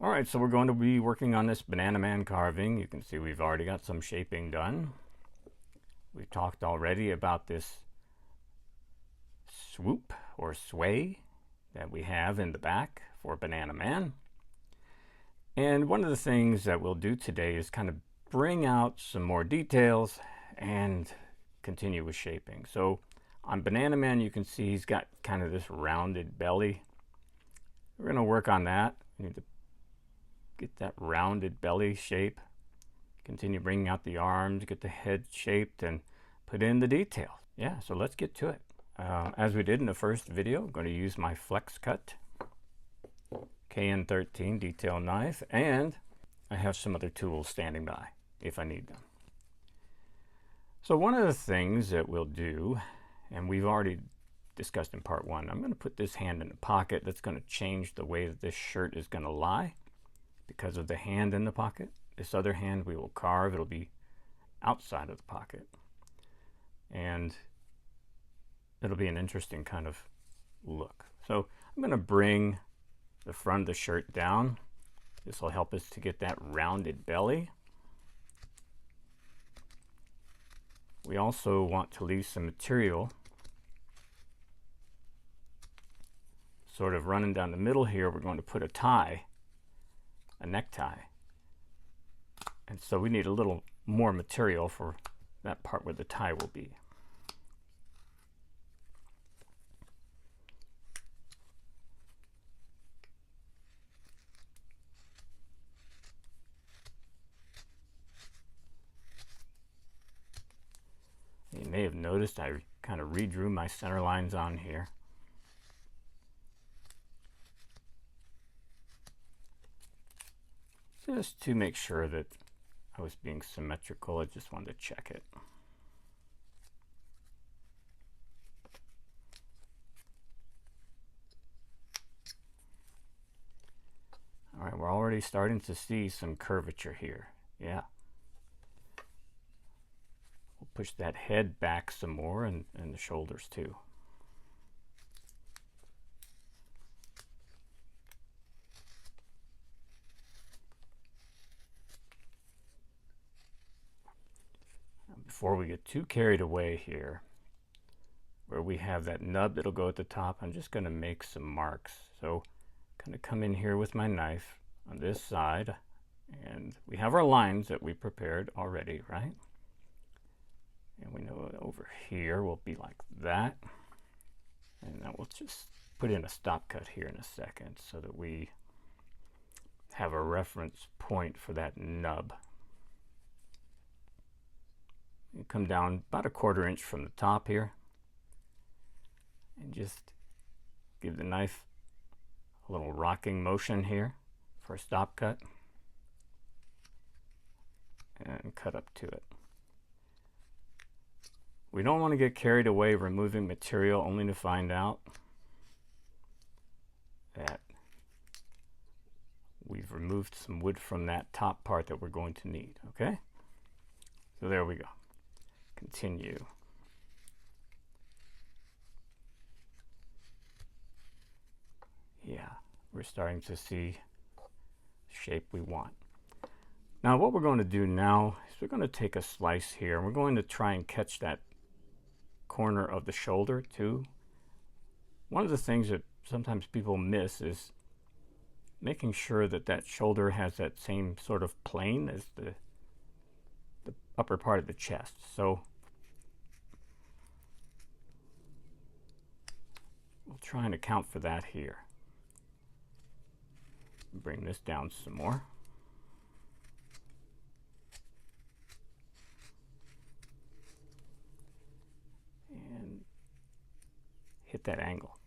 Alright, so we're going to be working on this Banana Man carving. You can see we've already got some shaping done. We've talked already about this swoop or sway that we have in the back for Banana Man. And one of the things that we'll do today is kind of bring out some more details and continue with shaping. So on Banana Man, you can see he's got kind of this rounded belly. We're going to work on that. We need to get that rounded belly shape. Continue bringing out the arms, get the head shaped, and put in the details. Yeah, so let's get to it. As we did in the first video, I'm going to use my flex cut KN13 detail knife, and I have some other tools standing by if I need them. So one of the things that we'll do, and we've already discussed in part one, I'm going to put this hand in the pocket. That's going to change the way that this shirt is going to lie because of the hand in the pocket. This other hand we will carve. It'll be outside of the pocket. And it'll be an interesting kind of look. So I'm going to bring the front of the shirt down. This will help us to get that rounded belly. We also want to leave some material sort of running down the middle here. We're going to put a tie, a necktie. And so we need a little more material for that part where the tie will be. You may have noticed I kind of redrew my center lines on here. Just to make sure that I was being symmetrical. I just wanted to check it. All right, we're already starting to see some curvature here. Yeah. We'll push that head back some more, and the shoulders too. Before we get too carried away here, where we have that nub that'll go at the top, I'm just going to make some marks. So kind of come in here with my knife on this side, and we have our lines that we prepared already, right? And we know over here will be like that. And then we'll just put in a stop cut here in a second so that we have a reference point for that nub. You come down about a 1/4 inch from the top here and just give the knife a little rocking motion here for a stop cut and cut up to it. We don't want to get carried away removing material only to find out that we've removed some wood from that top part that we're going to need. Okay, so there we go. Continue. Yeah, we're starting to see the shape we want. Now what we're going to do now is we're going to take a slice here, and we're going to try and catch that corner of the shoulder too. One of the things that sometimes people miss is making sure that that shoulder has that same sort of plane as the upper part of the chest. So we'll try and account for that here. Bring this down some more. And hit that angle.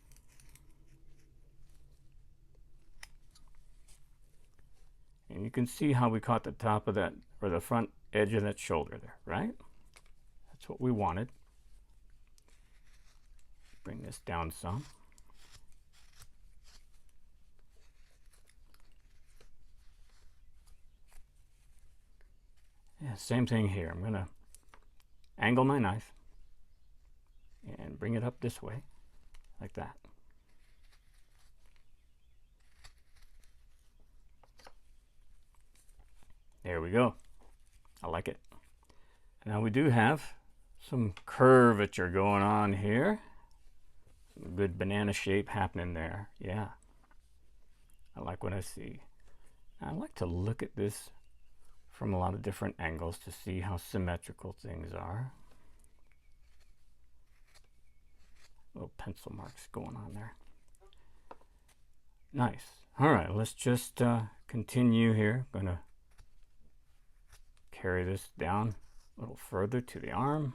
And you can see how we caught the top of that, or the front edge of that shoulder there, right? That's what we wanted. Bring this down some. Yeah, same thing here. I'm going to angle my knife and bring it up this way, like that. There we go. I like it. Now we do have some curvature going on here. Some good banana shape happening there. Yeah. I like what I see. I like to look at this from a lot of different angles to see how symmetrical things are. Little pencil marks going on there. Nice. All right, let's just continue here. I'm going to carry this down a little further to the arm.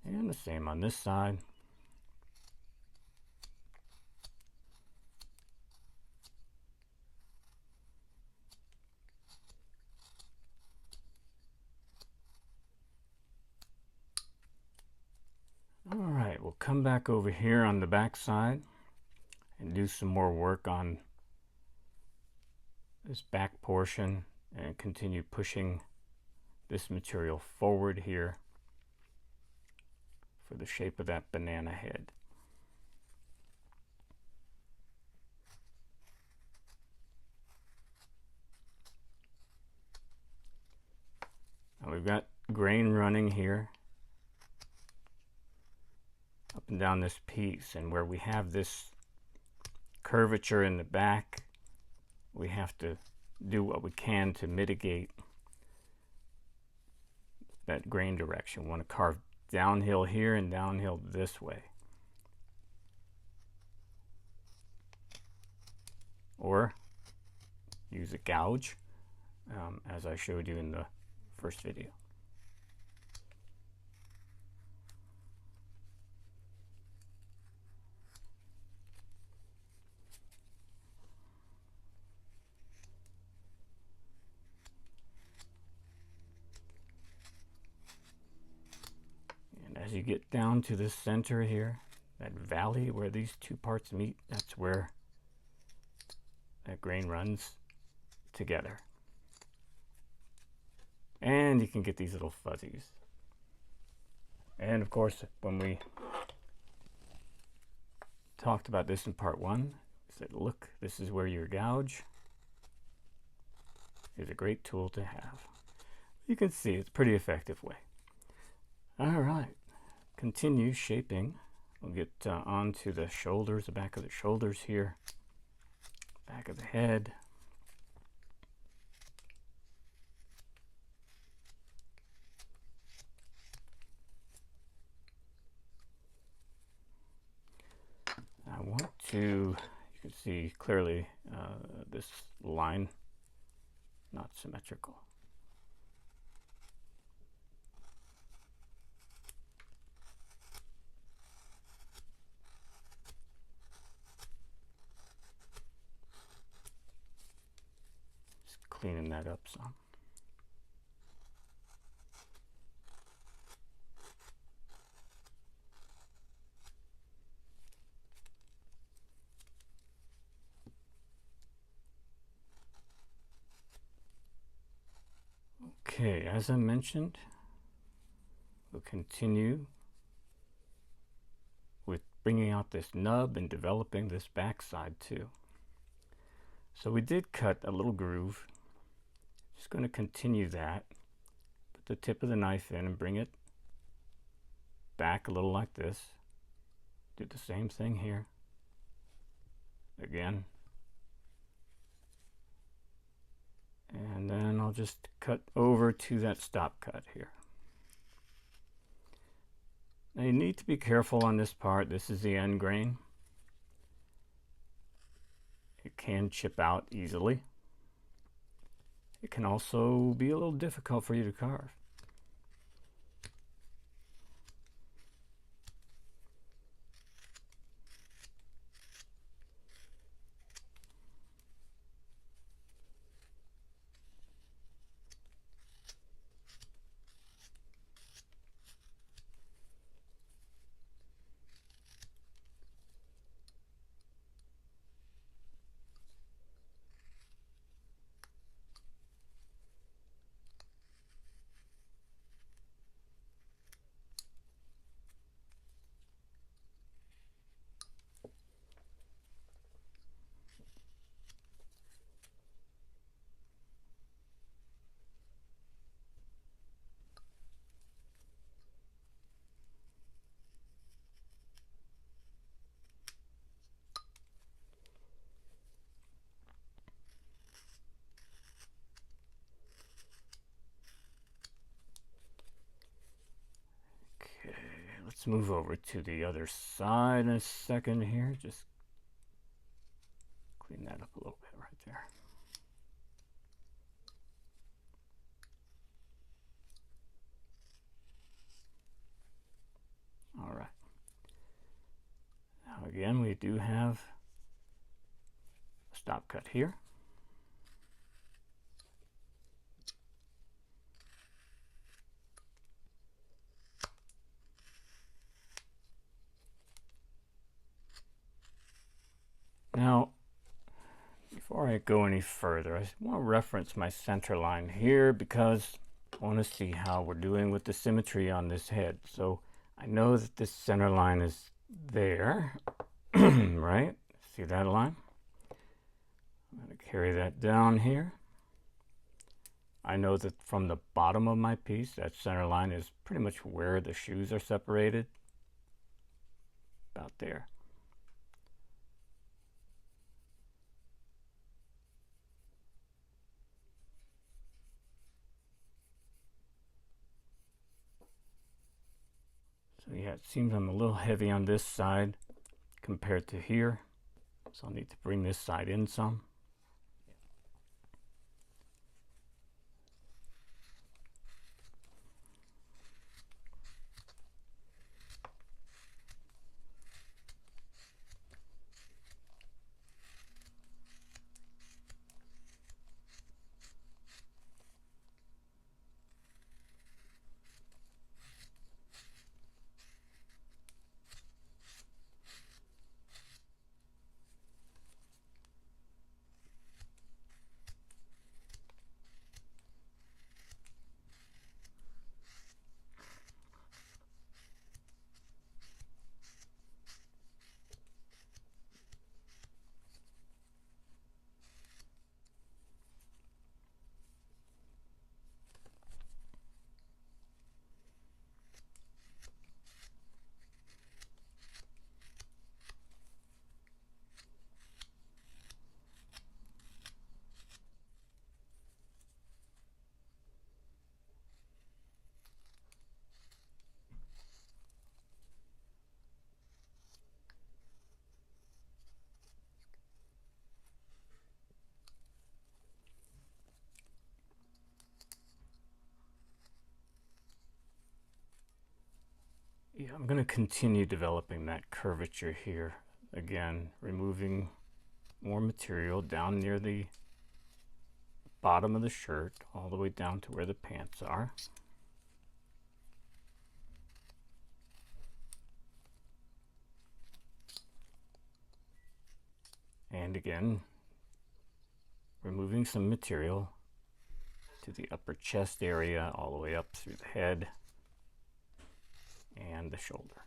And the same on this side. All right, we'll come back over here on the back side and do some more work on this back portion and continue pushing this material forward here for the shape of that banana head. Now we've got grain running here up and down this piece, and where we have this curvature in the back, we have to do what we can to mitigate that grain direction. We want to carve downhill here and downhill this way. Or use a gouge, as I showed you in the first video. And as you get down to the center here, that valley where these two parts meet, that's where that grain runs together. And you can get these little fuzzies. And of course, when we talked about this in part 1, we said, look, this is where your gouge is a great tool to have. You can see it's a pretty effective way. All right, continue shaping. We'll get onto the shoulders, the back of the shoulders here, back of the head. I want to, you can see clearly this line, not symmetrical. Just cleaning that up some. Okay, as I mentioned, we'll continue with bringing out this nub and developing this back side too. So we did cut a little groove. Just going to continue that. Put the tip of the knife in and bring it back a little like this. Do the same thing here. Again. And then I'll just cut over to that stop cut here. Now you need to be careful on this part. This is the end grain. It can chip out easily. It can also be a little difficult for you to carve. let's move over to the other side in a second here. Just clean that up a little bit right there. All right. Now again, we do have a stop cut here. Now, before I go any further, I want to reference my center line here because I want to see how we're doing with the symmetry on this head. So I know that this center line is there, right? See that line? I'm going to carry that down here. I know that from the bottom of my piece, that center line is pretty much where the shoes are separated, about there. So yeah, it seems I'm a little heavy on this side compared to here. So I'll need to bring this side in some. Yeah, I'm going to continue developing that curvature here. Again, removing more material down near the bottom of the shirt, all the way down to where the pants are. And again, removing some material to the upper chest area, all the way up through the head and the shoulder.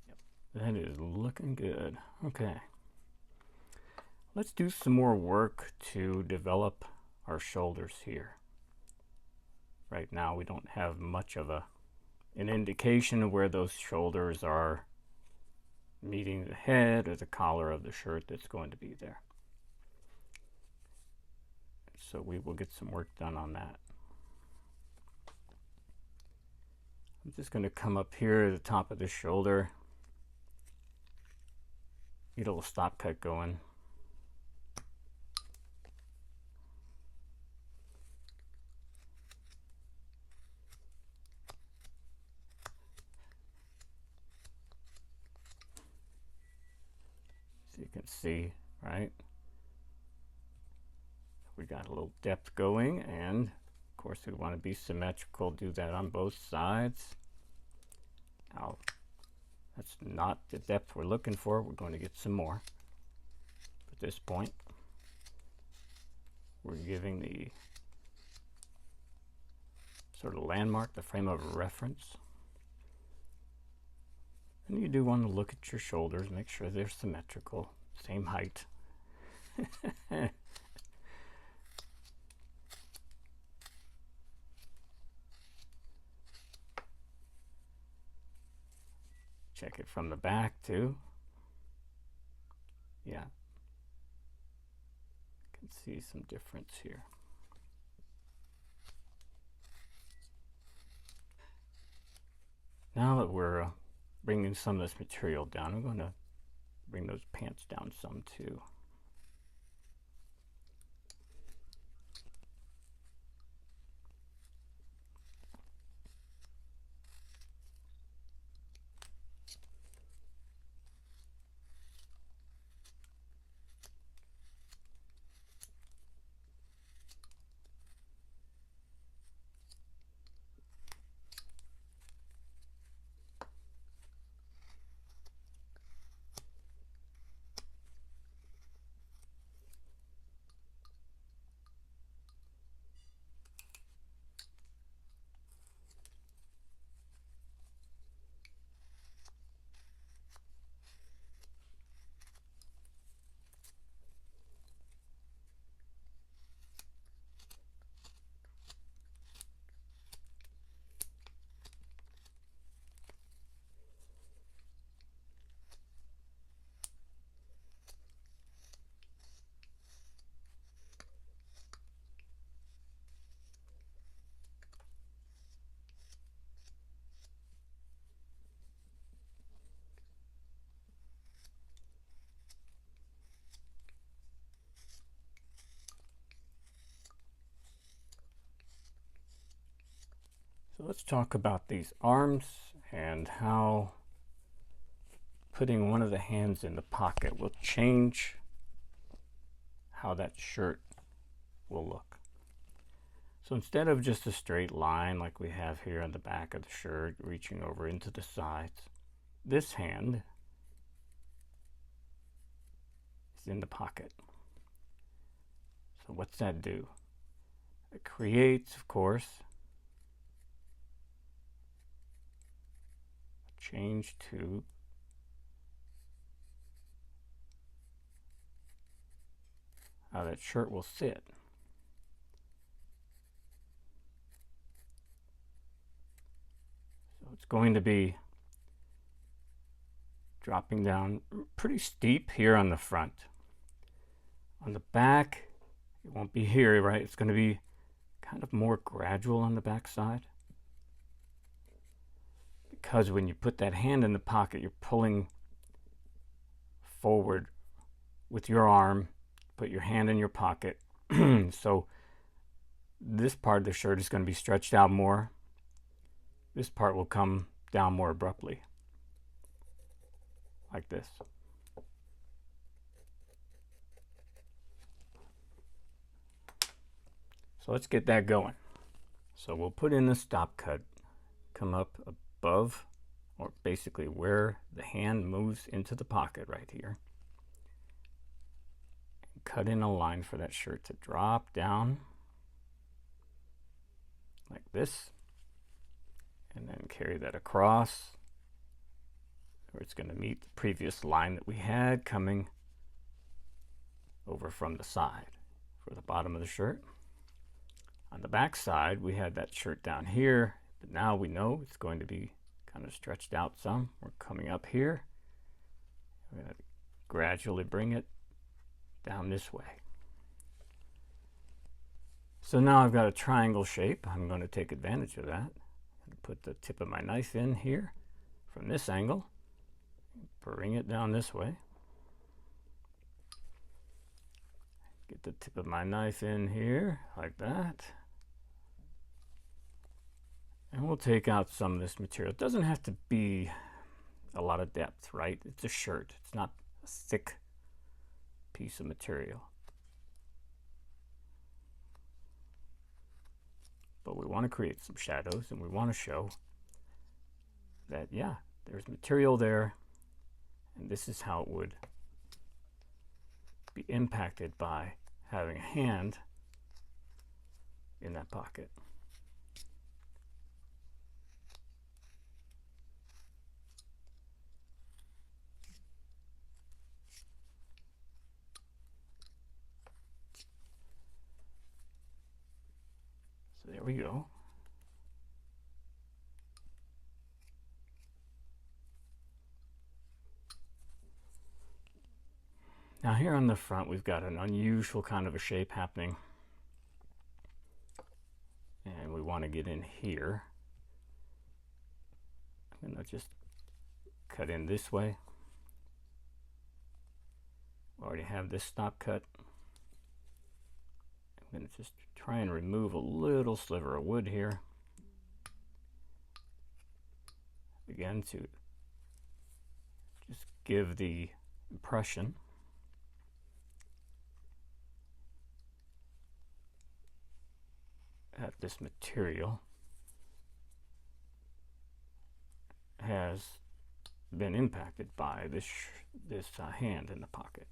Yep, that is looking good. Okay. Let's do some more work to develop our shoulders here. Right now we don't have much of an indication of where those shoulders are meeting the head or the collar of the shirt that's going to be there. So we will get some work done on that. I'm just going to come up here at the top of the shoulder, get a little stop cut going. So you can see, right? We got a little depth going, and of course we want to be symmetrical, do that on both sides. Now, that's not the depth we're looking for. We're going to get some more. At this point, we're giving the sort of landmark, the frame of reference. And you do want to look at your shoulders, make sure they're symmetrical, same height. Check it from the back too. Yeah, you can see some difference here. Now that we're bringing some of this material down, I'm going to bring those pants down some too. So let's talk about these arms and how putting one of the hands in the pocket will change how that shirt will look. So instead of just a straight line like we have here on the back of the shirt reaching over into the sides, this hand is in the pocket. So what's that do? It creates, of course, a change to how that shirt will sit. So it's going to be dropping down pretty steep here on the front. On the back, it won't be here, right? It's going to be kind of more gradual on the back side. Because when you put that hand in the pocket, you're pulling forward with your arm, put your hand in your pocket. So this part of the shirt is going to be stretched out more. This part will come down more abruptly, like this. So let's get that going. So we'll put in the stop cut, come up above, or basically where the hand moves into the pocket right here. And cut in a line for that shirt to drop down like this. And then carry that across, where it's going to meet the previous line that we had coming over from the side for the bottom of the shirt. On the back side, we had that shirt down here, but now we know it's going to be kind of stretched out some. We're coming up here. We're going to gradually bring it down this way. So now I've got a triangle shape. I'm going to take advantage of that. Put the tip of my knife in here from this angle. Bring it down this way. Get the tip of my knife in here like that. And we'll take out some of this material. It doesn't have to be a lot of depth, right? It's a shirt. It's not a thick piece of material. But we want to create some shadows, and we want to show that, yeah, there's material there, and this is how it would be impacted by having a hand in that pocket. So there we go. Now here on the front we've got an unusual kind of a shape happening, and we want to get in here. I'm going to just cut in this way. I already have this stop cut. I'm going to just try and remove a little sliver of wood here. Again, to just give the impression that this material has been impacted by this hand in the pocket.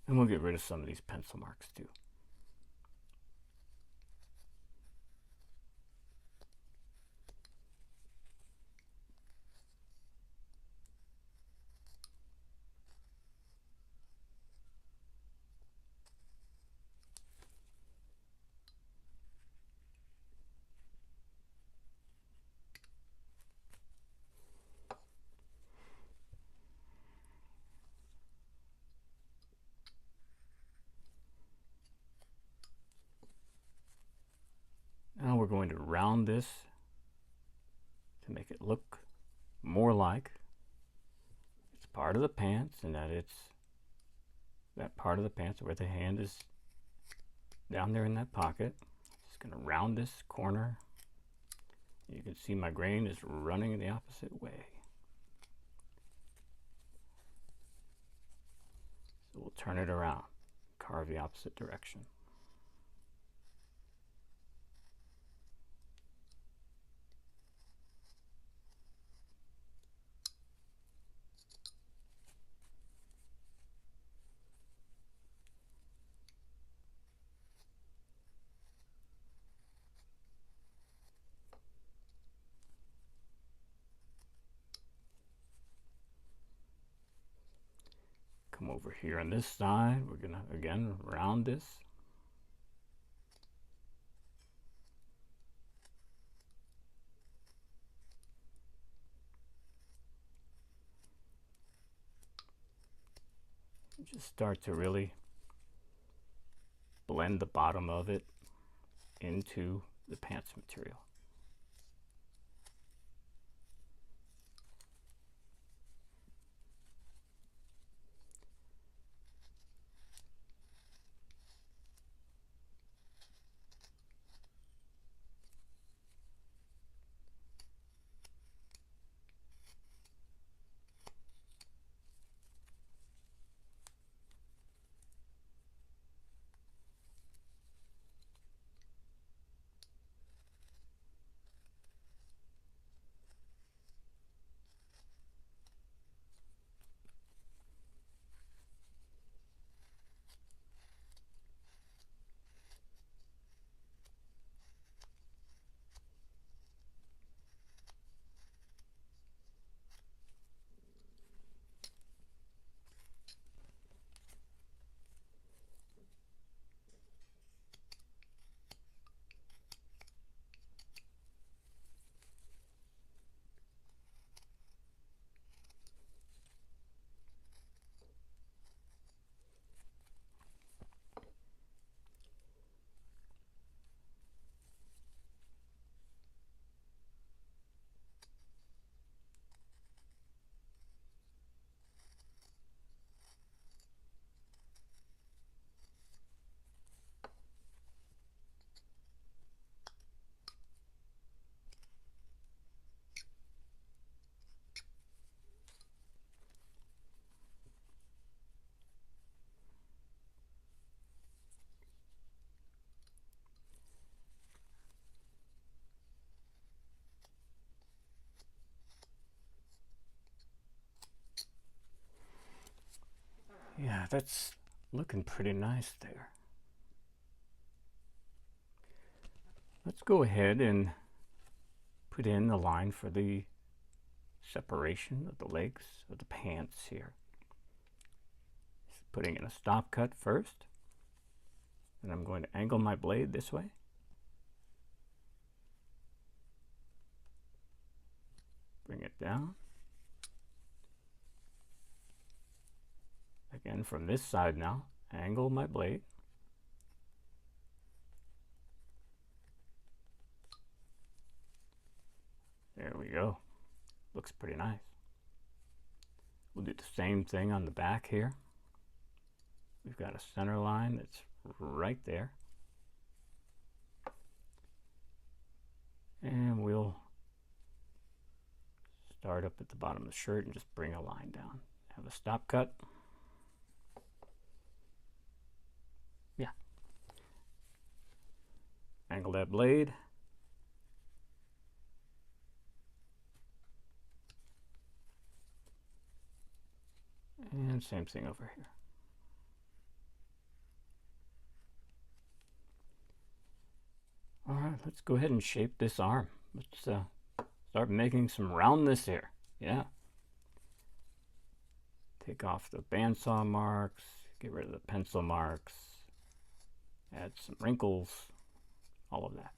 And we'll get rid of some of these pencil marks too. Now we're going to round this to make it look more like it's part of the pants, and that it's that part of the pants where the hand is down there in that pocket. Just going to round this corner. You can see my grain is running in the opposite way. So we'll turn it around, carve the opposite direction. Come over here on this side. We're going to again round this. Just start to really blend the bottom of it into the pants material. Yeah, that's looking pretty nice there. Let's go ahead and put in the line for the separation of the legs of the pants here. Just putting in a stop cut first, and I'm going to angle my blade this way. Bring it down. Again, from this side now, angle my blade. There we go. Looks pretty nice. We'll do the same thing on the back here. We've got a center line that's right there. And we'll start up at the bottom of the shirt and just bring a line down. Have a stop cut. Yeah. Angle that blade. And same thing over here. All right, let's go ahead and shape this arm. Let's start making some roundness here. Yeah. Take off the bandsaw marks, get rid of the pencil marks, add some wrinkles, all of that.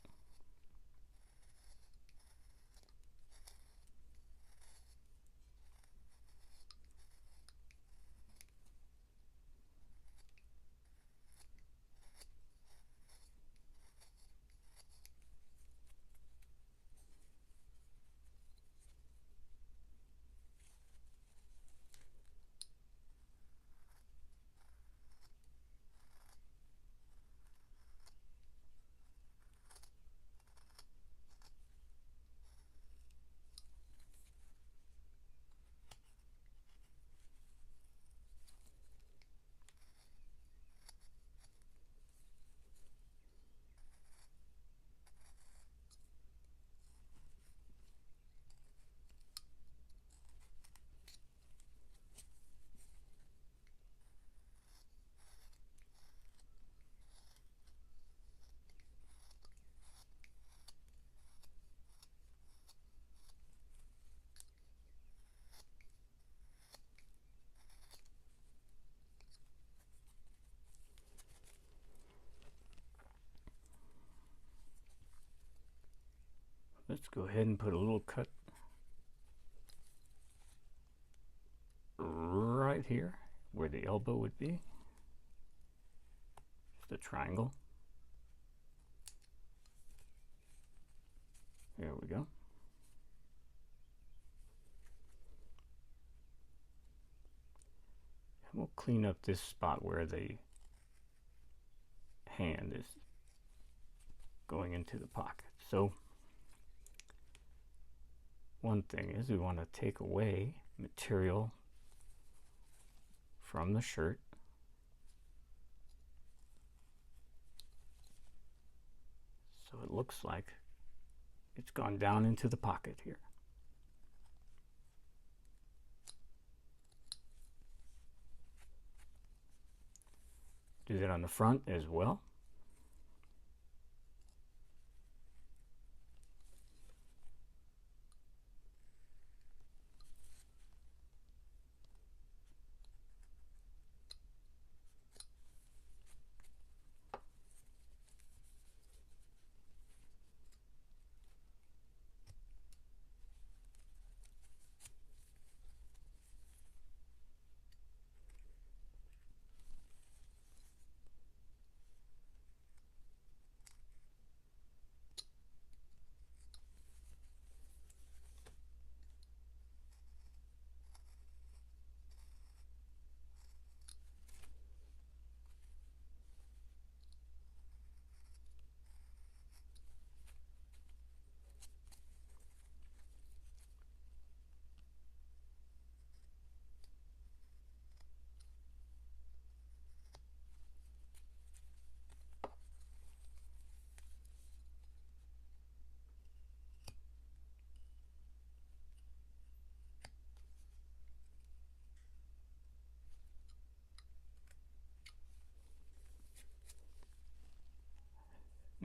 Let's go ahead and put a little cut right here where the elbow would be. Just a triangle. There we go. And we'll clean up this spot where the hand is going into the pocket. So one thing is we want to take away material from the shirt. So it looks like it's gone down into the pocket here. Do that on the front as well.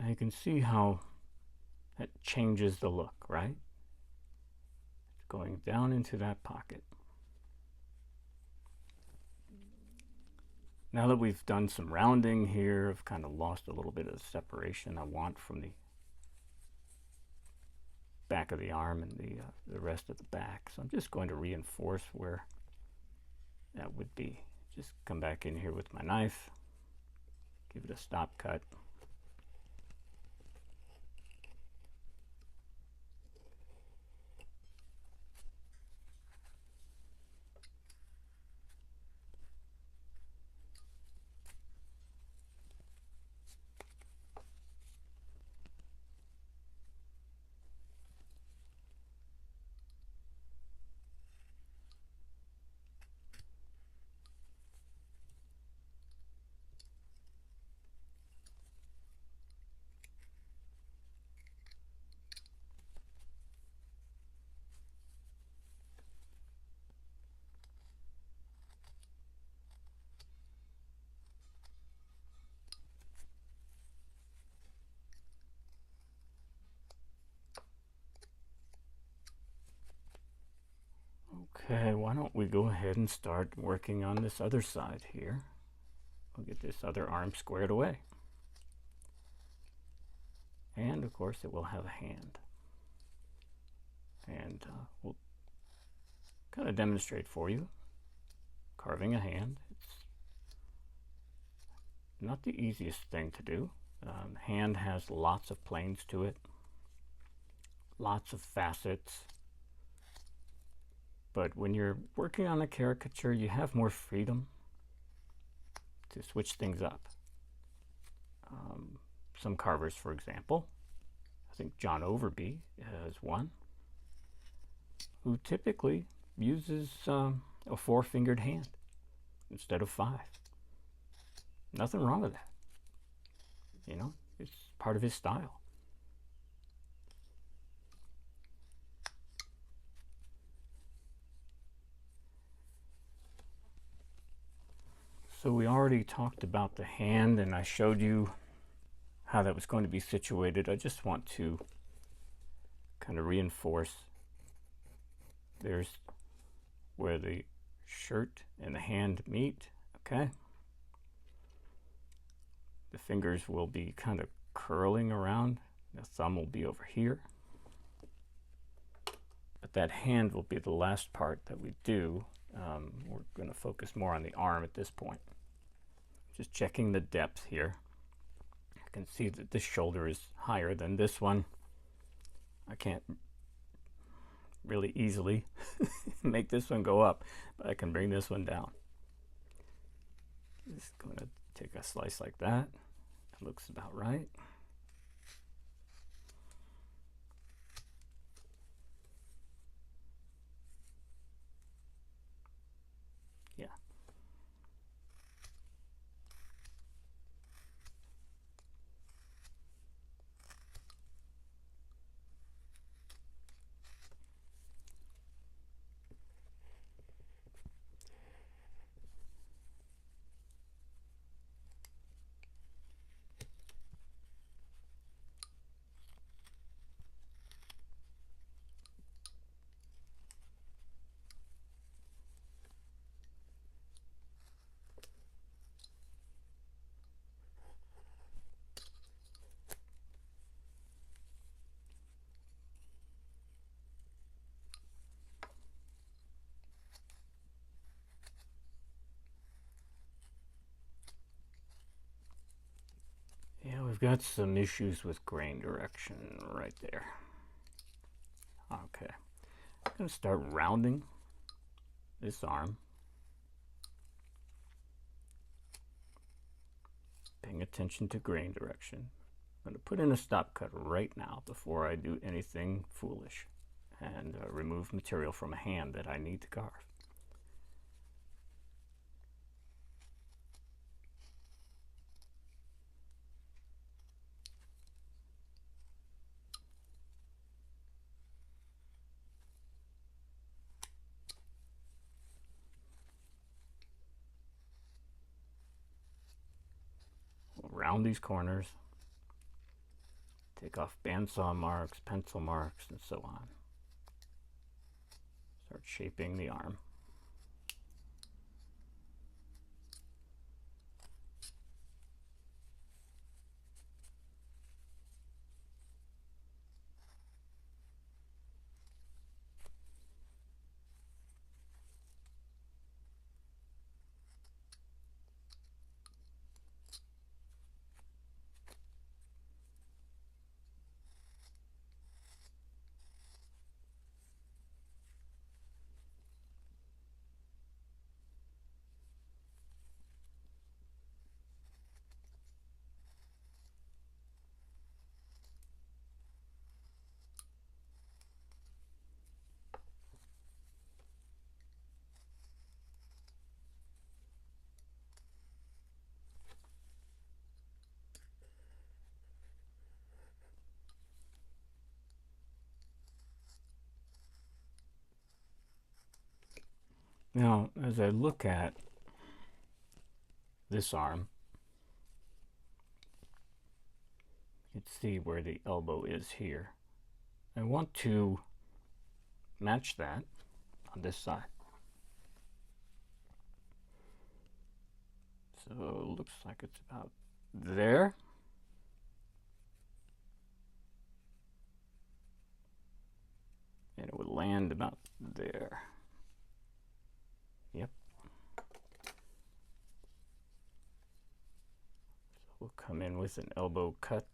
Now you can see how that changes the look, right? It's going down into that pocket. Now that we've done some rounding here, I've kind of lost a little bit of the separation I want from the back of the arm and the rest of the back. So I'm just going to reinforce where that would be. Just come back in here with my knife, give it a stop cut. Okay, why don't we go ahead and start working on this other side here. We'll get this other arm squared away. And of course it will have a hand. And we'll kind of demonstrate for you carving a hand. It's not the easiest thing to do. Hand has lots of planes to it, lots of facets. But when you're working on a caricature, you have more freedom to switch things up. Some carvers, for example, I think John Overby has one, who typically uses a 4-fingered hand instead of 5. Nothing wrong with that. You know, it's part of his style. So we already talked about the hand, and I showed you how that was going to be situated. I just want to kind of reinforce. There's where the shirt and the hand meet, okay? The fingers will be kind of curling around. The thumb will be over here. But that hand will be the last part that we do. We're going to focus more on the arm at this point. Just checking the depth here. You can see that this shoulder is higher than this one. I can't really easily make this one go up, but I can bring this one down. Just going to take a slice like that. That looks about right. Yeah. Yeah, we've got some issues with grain direction right there. Okay, I'm going to start rounding this arm. Paying attention to grain direction. I'm going to put in a stop cut right now before I do anything foolish and remove material from a hand that I need to carve. We'll round these corners. Take off bandsaw marks, pencil marks, and so on. Start shaping the arm. Now, as I look at this arm, you can see where the elbow is here. I want to match that on this side. So it looks like it's about there. And it would land about there. Yep. So we'll come in with an elbow cut,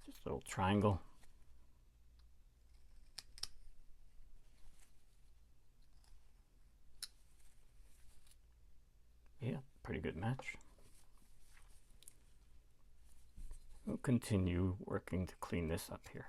just a little triangle. Yeah, pretty good match. We'll continue working to clean this up here.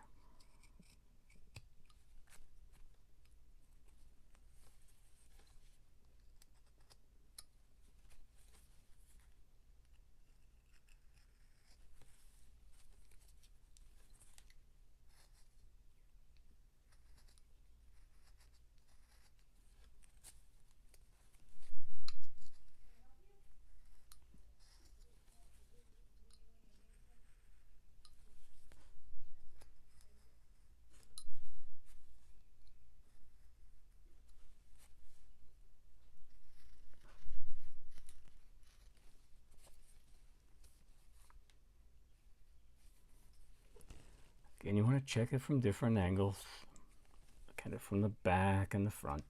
And you want to check it from different angles, kind of from the back and the front.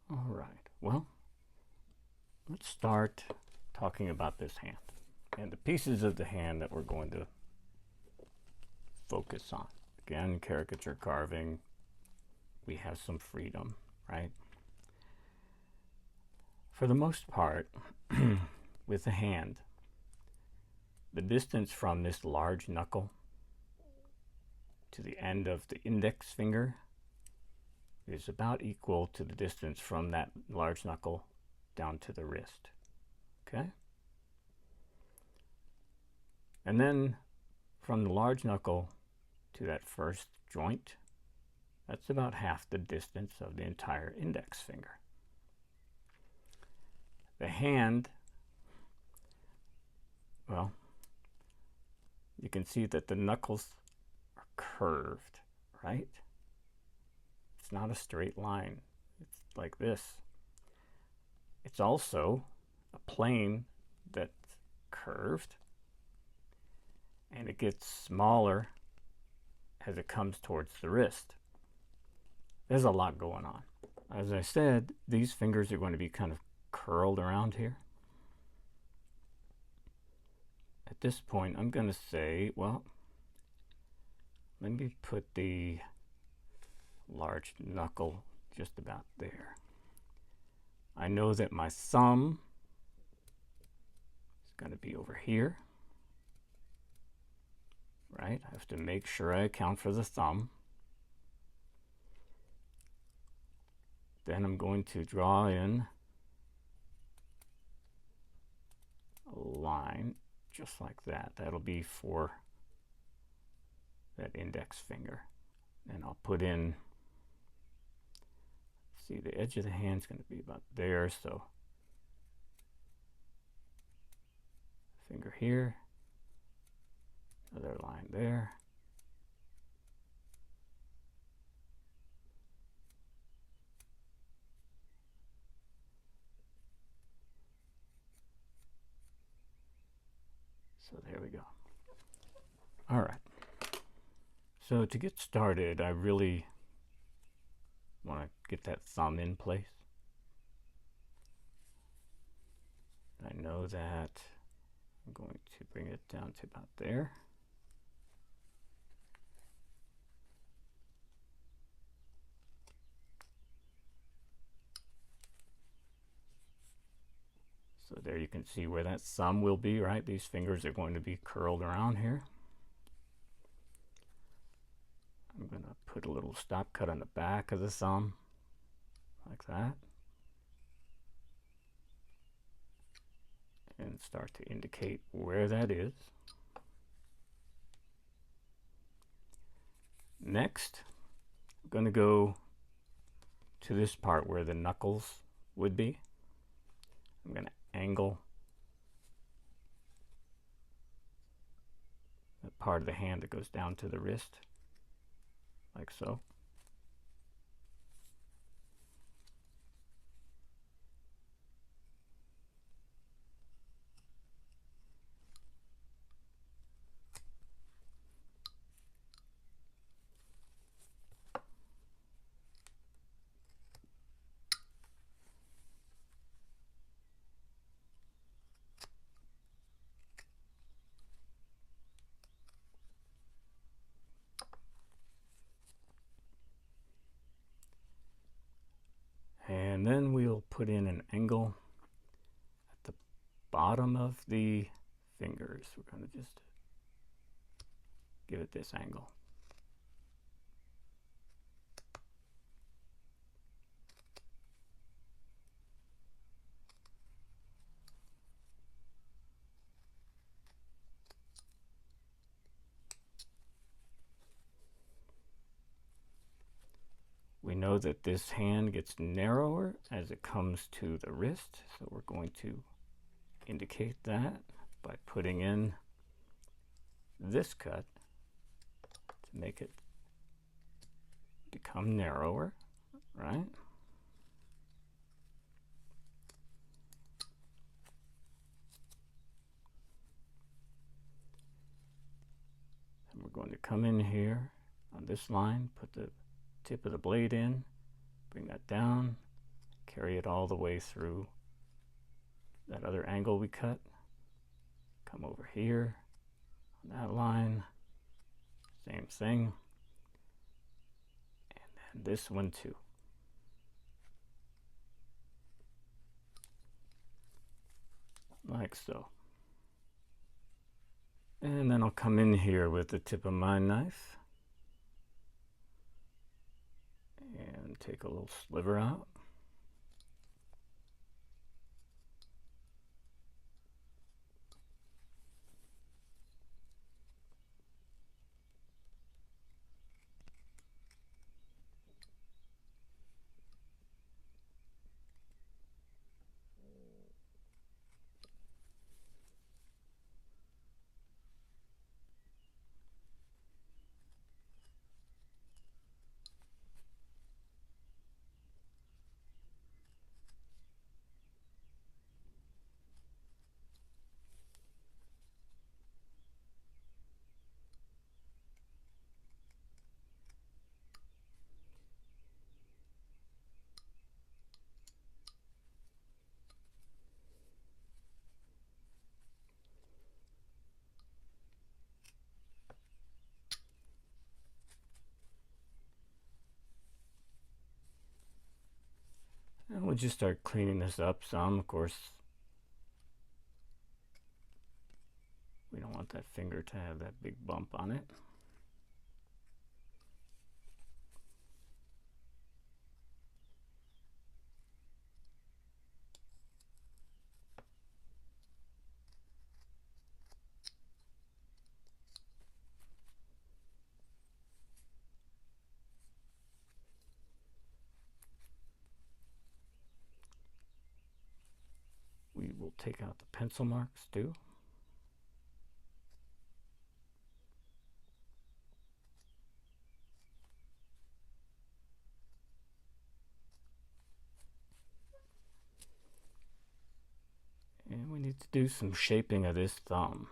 All right, well, let's start talking about this hand and the pieces of the hand that we're going to focus on. Again, caricature carving, we have some freedom, right? For the most part, with the hand, the distance from this large knuckle to the end of the index finger is about equal to the distance from that large knuckle down to the wrist. Okay? And then from the large knuckle to that first joint, that's about half the distance of the entire index finger. The hand, well, you can see that the knuckles are curved, right? It's not a straight line. It's like this. It's also a plane that's curved, and it gets smaller as it comes towards the wrist. There's a lot going on. As I said, these fingers are going to be kind of curled around here. At this point, I'm going to say, well, let me put the large knuckle just about there. I know that my thumb is going to be over here, right? I have to make sure I account for the thumb. Then I'm going to draw in a line just like that. That'll be for that index finger. And I'll put in, see, the edge of the hand's going to be about there, so finger here, another line there. So there we go. All right. So to get started, I really want to get that thumb in place. I know that I'm going to bring it down to about there. So there you can see where that thumb will be, right? These fingers are going to be curled around here. I'm going to put a little stop cut on the back of the thumb, like that. And start to indicate where that is. Next, I'm going to go to this part where the knuckles would be. I'm going to angle that part of the hand that goes down to the wrist, like so. And then we'll put in an angle at the bottom of the fingers. We're going to just give it this angle. We know that this hand gets narrower as it comes to the wrist, so we're going to indicate that by putting in this cut to make it become narrower, right? And we're going to come in here on this line, put the tip of the blade in, bring that down, carry it all the way through that other angle we cut, come over here on that line, same thing, and then this one too. Like so. And then I'll come in here with the tip of my knife and take a little sliver out. And we'll just start cleaning this up some. Of course, we don't want that finger to have that big bump on it. take out the pencil marks too. And we need to do some shaping of this thumb.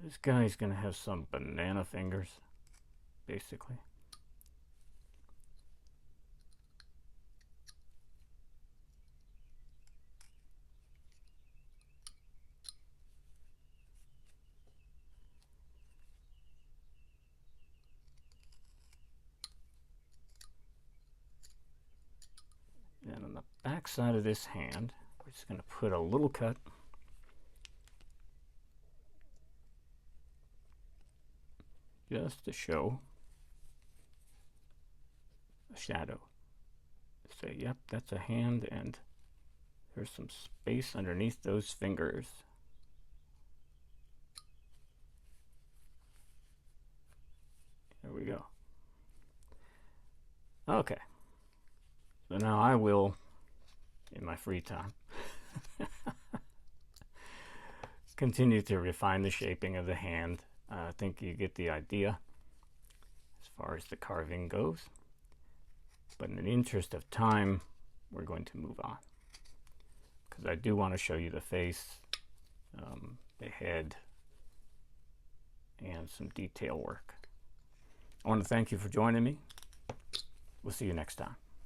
This guy's going to have some banana fingers, basically. And on the back side of this hand, we're just going to put a little cut. Just to show a shadow. Say, yep, that's a hand, and there's some space underneath those fingers. There we go. Okay. So now I will, in my free time, continue to refine the shaping of the hand. I think you get the idea as far as the carving goes. But in the interest of time, we're going to move on, because I do want to show you the face, the head, and some detail work. I want to thank you for joining me. We'll see you next time.